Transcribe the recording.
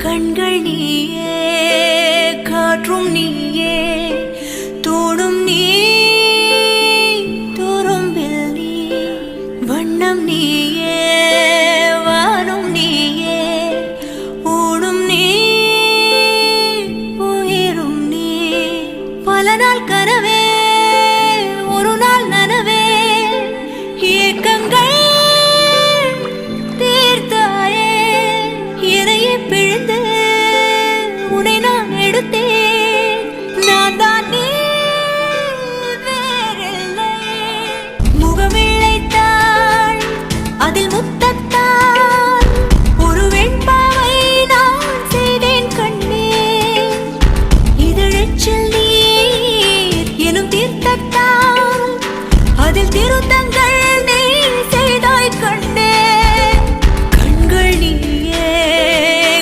கண்கள் நீயே காற்றும் நீயே தோடும் நீ துரும்பில் நீ வண்ணம் நீயே வானும் நீயே ஊடும் நீ உயிரும் நீ பல நாள் கனவே ஒரு நாள் நனவே ஏக்கங்கள் தீர்த்தாயே இறையை பிழிந்த